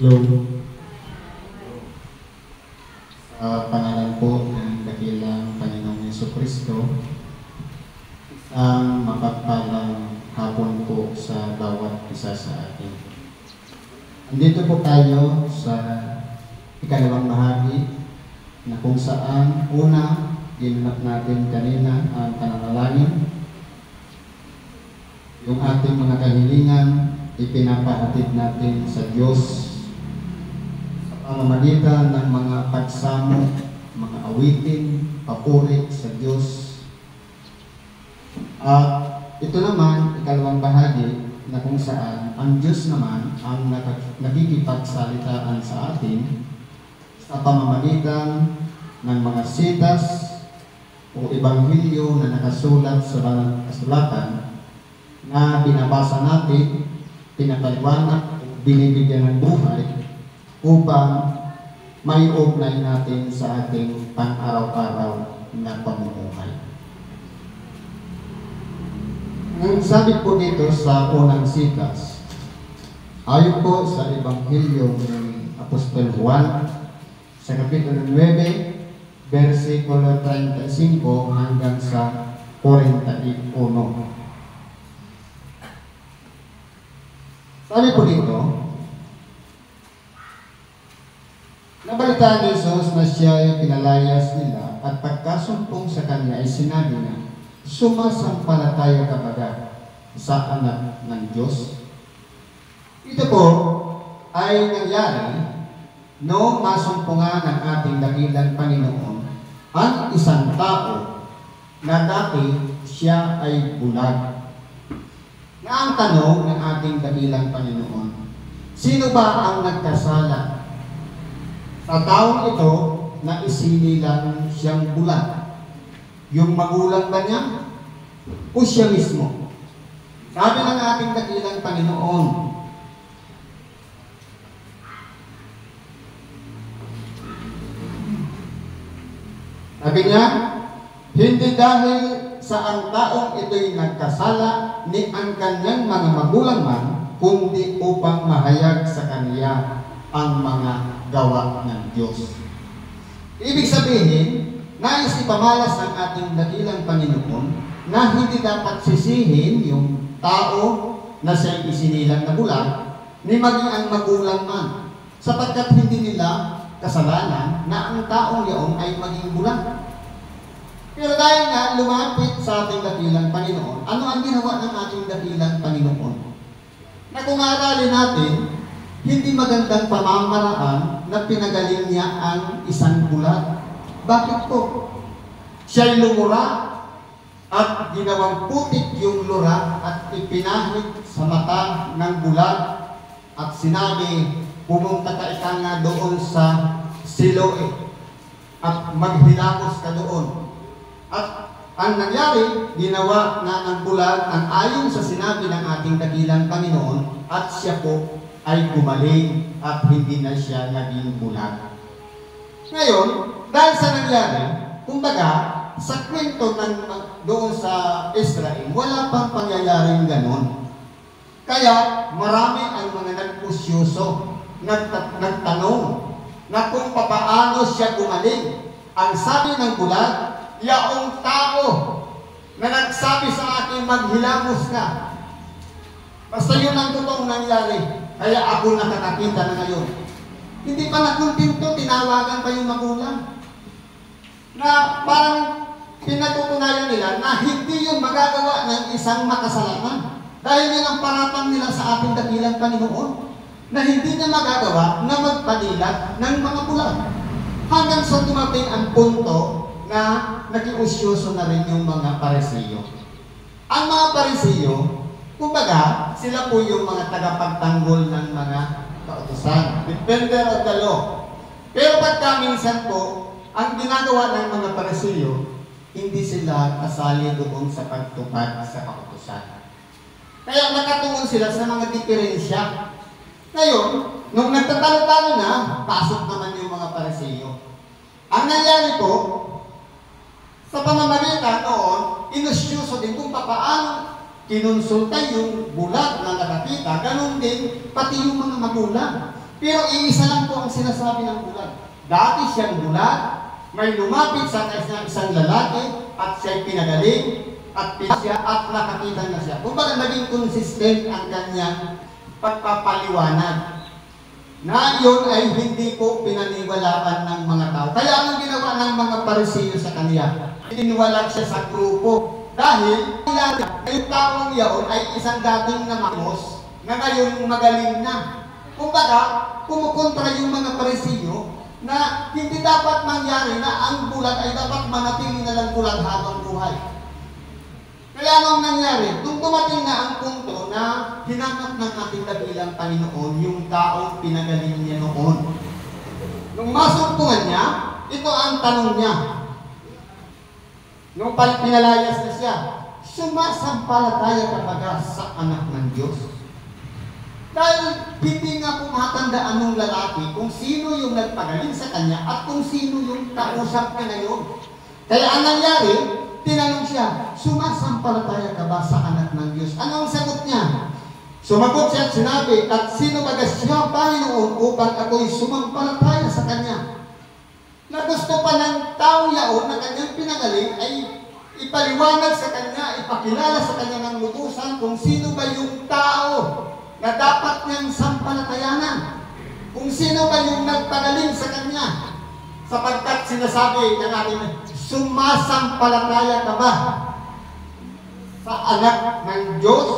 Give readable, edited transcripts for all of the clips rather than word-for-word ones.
Hello. Sa pangalan po ng dakilang Panginoong Jesucristo, isang mapagpalang hapon po sa bawat isa sa atin. Andito po tayo sa ikalawang bahagi na kung saan una, ginanap natin kanina ang pananalangin. Yung ating mga kahilingan, ipinapahatid natin sa Diyos sa pamamagitan ng mga pagsamo, mga awitin, papuri sa Diyos. At ito naman, ikalawang bahagi na kung saan ang Diyos naman ang nakikipagsalitaan sa atin sa pamamagitan ng mga sitas o ebanghelyo na nakasulat sa banal na kasulatan na binabasa natin, pinapaliwanag, binibigyan ng buhay upang may ugnay natin sa ating pang-araw-araw na pamumuhay. Ang sabi po dito sa unang sitas, ayon po sa Ebanghelyo ng Apostol Juan, sa Kapitulo 9, versikulo 35 hanggang sa 41. Sabi po dito, nabalitaan ni Jesus na siya ay pinalayas nila at pagkasumpong sa kanya ay sinabi na, sumasampalataya ka baga sa anak ng Diyos? Ito po ay nangyari noong masumpungan ng ating dakilang Panginoon ang isang tao na dati siya ay bulag. Na ang tanong ng ating dakilang Panginoon, sino ba ang nagkasala sa taong ito na isinilang siyang bulag? Yung magulang ba niya o siya mismo? Sabi ng ating dakilang Panginoon, sabi niya, hindi dahil sa ang taong ito'y nagkasala ni ang kanyang mga magulang man, kundi upang mahayag sa kanya ang mga gawa ng Diyos. Ibig sabihin, nais ipamalas ng ating dakilang Panginoon na hindi dapat sisihin yung tao na siya'y isinilang na bulag, ni maging ang magulang man, sapagkat hindi nila kasalanan na ang taong yaon ay maging bulag. Pero dahil nga lumapit sa ating dakilang Panginoon, ano ang ginawa ng ating dakilang Panginoon? Na kung aralin natin, hindi magandang pamamaraan na pinagaling niya ang isang bulag. Bakit po? Siya'y lumura at ginawang putik yung lura at ipinahid sa mata ng bulag at sinabi, pumunta ka ika nga doon sa Siloe at maghilamos ka doon. At ang nangyari, ginawa na ng bulag ang ayon sa sinabi ng ating dakilang Panginoon at siya po ay gumaling at hindi na siya naging bulag. Ngayon, dahil sa nangyari, kumbaga, sa kwento ng doon sa Israel, wala pang pangyayaring ganon. Kaya marami ang mga nagpusyoso, nagtanong na kung papaano siya gumaling. Ang sabi ng bulag, yaong tao na nagsabi sa akin maghilamos ka. Basta yun ang totoong nangyari. Kaya ako nakakakita na ngayon. Hindi pa nakuntinto, tinawagan pa yung magulang. Na parang pinatutunayan nila na hindi yun magagawa ng isang makasalanan. Dahil yun ang paratang nila sa ating dakilang Panginoon. Na hindi niya magagawa na magpadilat ng mga bulag. Hanggang sa dumating ang punto na nakiusyoso na rin yung mga Pariseo. Ang mga Pariseo, kumbaga, sila po yung mga tagapagtanggol ng mga kautusan. Defender of the law. Pero pagka minsan po, ang ginagawa ng mga Pariseo, hindi sila kasali doon sa pagtupad sa kautusan. Kaya nakatungon sila sa mga diferensya. Ngayon, nung nagtatalo-talo na, pasok naman yung mga Pariseo. Ang nangyari po, sa pamamagitan noon, inusyoso din kung paano kinonsulta yung bulag na nakakita, ganun din pati yung mga magulang. Pero iisa lang po ang sinasabi ng bulag. Dati siyang bulag, may lumapit sa isang lalaki at siya'y pinagaling at siya at nakakita na siya. Kumbaga naging consistent ang kanyang pagpapaliwanag na yun ay hindi po pinaniwalaan ng mga tao. Kaya ang ginawa ng mga Pariseo sa kanya, iniwala siya sa grupo. Dahil yung taong yaon ay isang dating na mamos na ngayon magaling na. Kumbaga, kumukontra yung mga Pariseo na hindi dapat mangyari na ang bulag ay dapat manatili na lang bulag habang buhay. Kaya anong nangyari? Nung dumating na ang punto na hinanap ng ating dakilang Panginoon yung taong pinagaling niya noon. Nung masumpungan niya, ito ang tanong niya. Nung pinalayas na siya, sumasampalataya ka ba sa anak ng Diyos? Dahil hindi nga pumatandaan ng lalaki kung sino yung nagpagaling sa kanya at kung sino yung kausap niya ngayon. Kaya ang nangyari, tinanong siya, sumasampalataya ka ba sa anak ng Diyos? Anong sagot niya? Sumagot siya at sinabi, at sino ba siya, Panginoon, upang ako'y sumampalataya sa kanya? Na gusto pa ng tao yaon na kanyang pinagaling ay ipaliwanag sa kanya, ipakilala sa kanya ng lubusan kung sino ba yung tao na dapat niyang sampalatayanan. Kung sino ba yung nagpagaling sa kanya. Sapagkat sinasabi ng ating, sumasampalataya ka ba sa anak ng Diyos?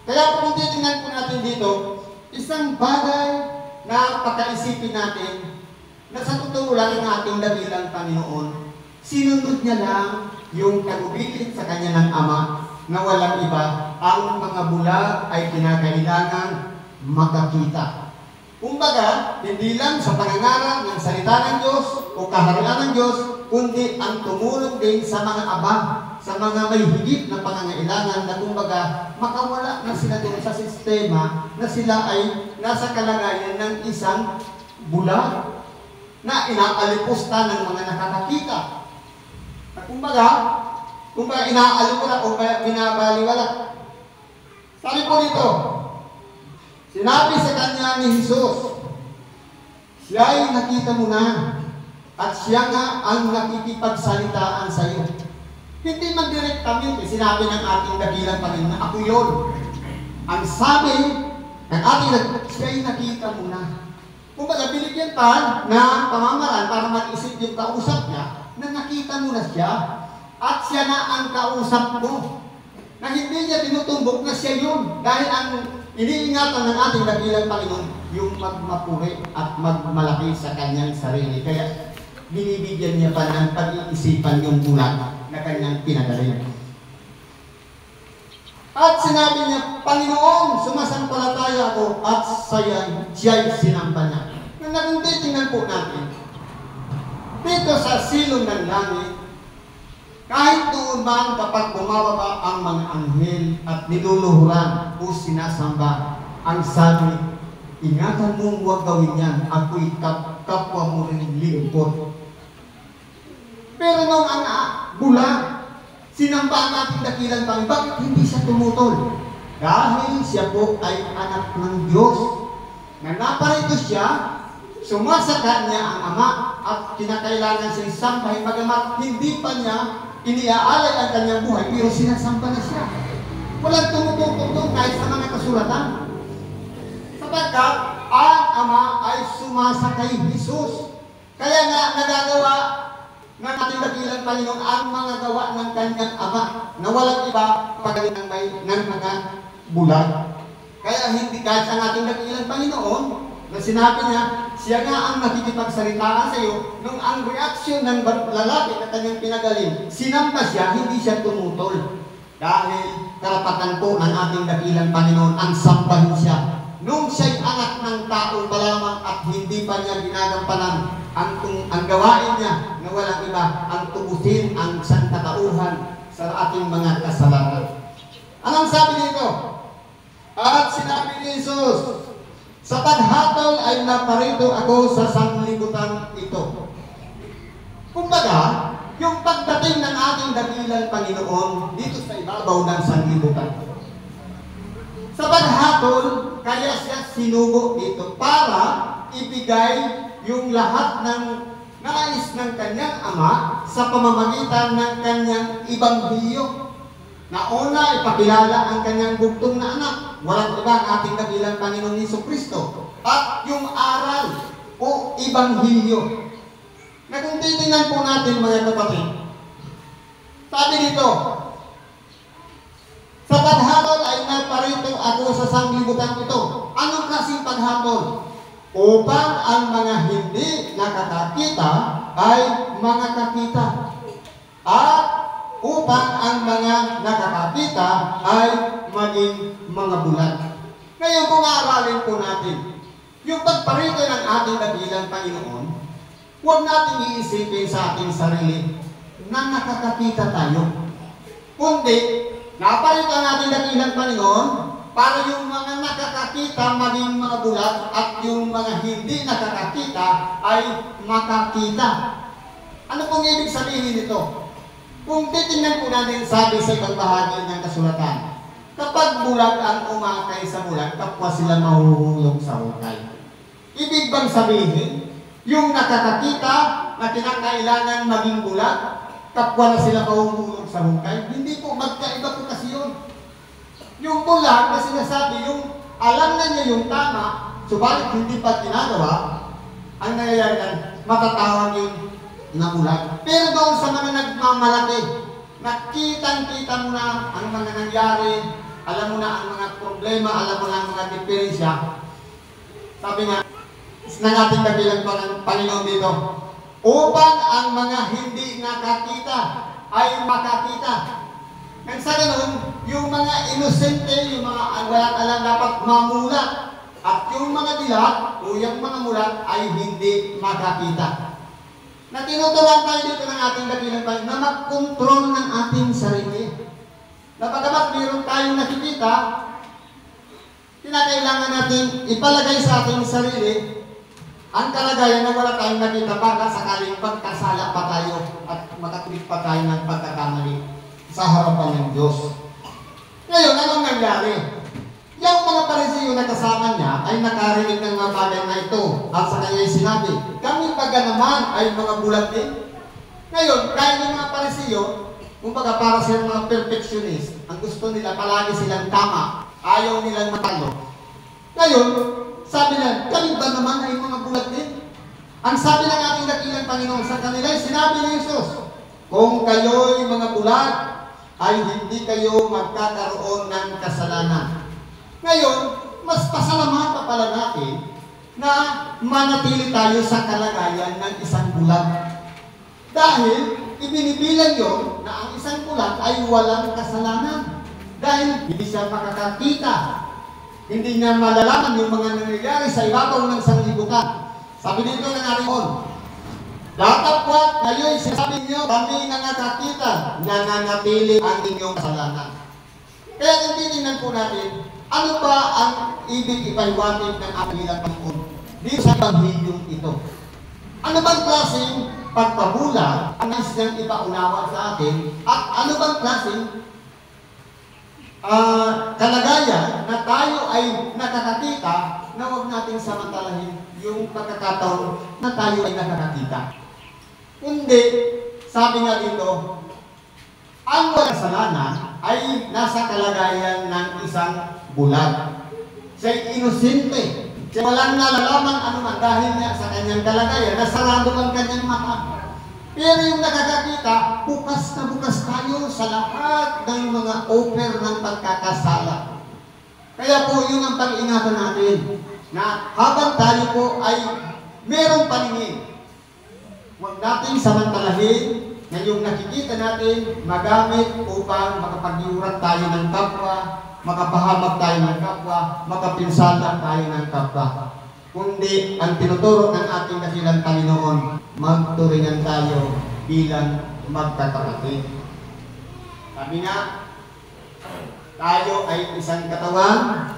Kaya kung titingnan po natin dito, isang bagay na pagkaisipin natin na sa totoo lang ng ating dakilang Panginoon, sinunod niya lang yung kagubitin sa kanya ng Ama na walang iba, ang mga bulag ay kinakailangan makakita. Kumbaga, hindi lang sa pangangaral ng salita ng Diyos o kaharian ng Diyos, kundi ang tumulong din sa mga aba, sa mga may higit na pangangailangan na kumbaga makawala na sila doon sa sistema na sila ay nasa kalagayan ng isang bulag na inaalipusta ng mga nakakakita. At kumbaga inaalipusta o binabaliwala. Sabi po dito, sinabi sa kanya ni Jesus, siya ay nakita mo na at siya nga ang nakikipagsalitaan sa iyo. Hindi man direktamente sinabi ng ating dakilang Panginoon na ako yun. Ang sabi ng ating siya ay nakita mo na. Kumbaga, binigyan pa na pamamaraan para mag-isip yung kausap niya na nakita mo na siya at siya na ang kausap mo. Na hindi niya tinutumbok na siya yun. Dahil ang iniingatan ng ating dakilang Panginoon yung magmapuri at magmalaki sa kanyang sarili. Kaya binibigyan niya pa ng pag-iisipan yung bulag na kanyang pinagaling. At sinabi niya, Panginoon, sumasampalataya ako at siya'y sinamba niya. Nung nagtitingnan po natin, dito sa silong ng langit, kahit doon man kapag bumababa ang mga anghel at niluluhuran o sinasamba, ang sabi, ingatan mong huwag gawin yan, ako'y kapwa mo rin lingkod. Pero nung ang bulag, sinamba ang ating dakilang Panginoon, bakit hindi siya tumutol? Dahil siya po ay anak ng Diyos. Na naparito siya, sumasaka niya ang Ama at kinakailangan siyang sambahin, bagamat hindi pa niya iniaalay ang kanyang buhay, pero sinasamba na siya. Walang tumututok doon kahit sa mga kasulatan. Sapagkat ang Ama ay sumasakay Jesus. Kaya nga nagagawa ng ating dakilang Panginoon ang mga gawa ng kanyang Ama na walang iba pagaling ng mga bulag. Kaya hindi kahit ang ating dakilang Panginoon na sinabi niya, siya nga ang nakikipagsalitaan sa iyo, nung ang reaksyon ng lalaki na kanyang pinagaling, sinamba siya, hindi siya tumutol. Dahil karapatan po ng ating dakilang Panginoon ang sambahin siya. Nung siya'y anak ng tao pa lamang at hindi pa niya ginagampanan ang gawain niya na walang iba, ang tubusin ang sangkatauhan sa ating mga kasalanan. Anong sabi dito? At sinabi ni Jesus, sa paghatol ay naparito ako sa sanglibutan ito. Kumbaga, yung pagdating ng ating dakilang Panginoon dito sa ibabaw ng sanglibutan. Sa paghatol, Kaya siya sinugo dito para ibigay yung lahat ng nais ng kanyang ama sa pamamagitan ng kanyang ibanghilyo. Na una, ipakilala ang kanyang bugtong na anak. Walang iba ang ating dakilang Panginoong Jesucristo. At yung aral o ibanghilyo. Na kung titingnan po natin mga kapatid, sabi dito, sa paghatol ay naparito ako sa sanglibutan ito. Anong klaseng paghatol? Upang ang mga hindi nakakakita ay mga kakita. At upang ang mga nakakakita ay maging mga bulan. Ngayon kung aaralin po natin, yung pagparito ng ating dakilang Panginoon, huwag natin iisipin sa ating sarili na nakakakita tayo. Kundi, naparito ang ating dakilang Panginoon para yung mga nakakakita maging mga bulat at yung mga hindi nakakakita ay makakita. Ano pong ibig sabihin nito? Kung titingnan po natin sabi sa ibang bahagi ng kasulatan, kapag bulag ang umakay sa bulag, kapwa sila mahuhulog sa hukay. Ibig bang sabihin, yung nakakakita na kinakailangan maging bulag, kapwa na sila mahuhulog sa hukay? Hindi po, magkaiba po kasi yun. Yung bulag na sinasabi, yung alam na niya yung tama, subalit hindi pa ginagawa, ang nangyayari na matatawag yung na bulag. Pero doon sa mga nagmamalaki, nakitang-kita mo na ang mga nangyari, alam mo na ang mga problema, alam mo na ang mga diferensya. Sabi nga, ng ating dakilang Panginoon dito, upang ang mga hindi nakakita ay makakita. Nang sa ganun, yung mga inosente, yung mga walang alam dapat mamulat. At yung mga dilat o yung mga mulat ay hindi makakita. Na tinuturuan tayo dito ng ating dakilang Panginoon na mag-control ng ating sarili. Na pagkamat mayroon tayong nakikita, kinakailangan natin ipalagay sa ating sarili ang kalagayan na wala tayong nakita baka sakaling pagkasala pa tayo at makatulik pa tayo ng pagkakamali sa harapan ng Diyos. Ngayon, anong nangyari? Yung mga Pariseo na kasama niya ay nakarinig ng mga bagay na ito at sa kanya sinabi, kami baga naman ay mga bulag din. Ngayon, kahit yung mga Pariseo, kumbaga para silang mga perfectionist, ang gusto nila palagi silang tama, ayaw nilang matalo. Ngayon, sabi na, kami ba naman ay mga bulag din? Ang sabi ng ating dakilang Panginoon sa kanila, sinabi ni Jesus, kung kayo'y mga bulag, ay hindi kayo magkakaroon ng kasalanan. Ngayon, mas pasalamat pa pala natin na manatili tayo sa kalagayan ng isang bulag. Dahil ibinibilang yun na ang isang bulag ay walang kasalanan. Dahil hindi siya makakakita. Hindi niya malalaman yung mga nangyayari sa ibabaw ng sanglibutan. Sabi dito ng Arion, datapwat kayo'y sinasabi niyo, kami nakakakita na nanatili ang inyong kasalanan. Kaya kung titingnan po natin, ano ba ang ibig ipaliwanag ng ating Panginoon dito sa Ebanghilyong ito? Ano bang klaseng pagpabulag ang nais niyang ipaunawa sa atin? At ano bang klaseng kalagayan na tayo ay nakakakita na huwag natin samantalahin yung pagkakataon na tayo ay nakakakita? Kundi, sabi nga dito, ang walang kasalanan ay nasa kalagayan ng isang bulag. Siya'y inosente. Siya walang nalalaman anuman dahil niya sa kanyang kalagayan, nasarado ang kanyang mata. Pero yung nakakakita, bukas na bukas tayo sa lahat ng mga offer ng pagkakasala. Kaya po yun ang pag-ingatan natin, na habang tayo po ay merong paningin, huwag natin samantalahin na yung nakikita natin magamit upang makapagyurat tayo ng kapwa, makapahamak tayo ng kapwa, makapinsala tayo ng kapwa. Kundi ang tinuturo ng ating dakilang Panginoon, magturingan tayo bilang magkakapatid. Sabi nga, tayo ay isang katawan,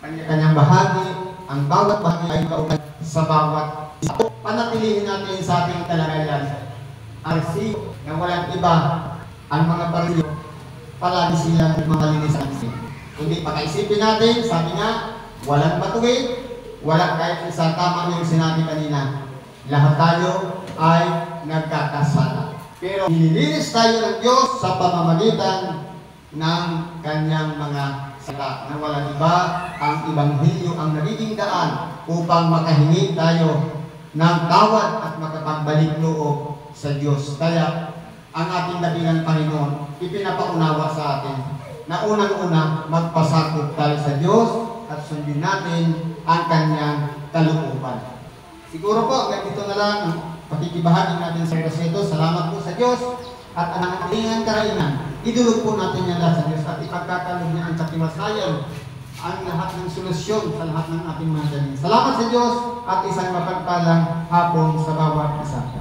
kanya-kanyang bahagi, ang bawat bahagi ay kaugnay sa bawat isa. Panatilihin natin sa ating kalagayan. Arsi, na walang iba, ang mga Pariseo, palagi silang malinis ang sin. Kundi pakaisipin natin, sabi nga, walang matuwid, walang kahit isa, tama yung sinabi kanina. Lahat tayo ay nagkakasala. Pero nililinis tayo ng Diyos sa pamamagitan ng kanyang mga salita. Na walang iba, ang Ebanghelyo ang nagiging daan upang makahingi tayo ng tawad at makapagbalik loob sa Diyos. Kaya ang ating dakilang Panginoon ipinapaunawa sa atin na unang-una magpasakop tayo sa Diyos at sundin natin ang kanyang kalooban. Siguro po, ganito na lang ang pakikibahagi natin sa oras ito. Salamat po sa Diyos at ang ating karainan. Idulog po natin yan lahat sa Diyos at ipagkakalog niya ang katiwasayan ang lahat ng solusyon sa lahat ng ating mga daling. Salamat sa Diyos at isang mapagpalang hapon sa bawat isa.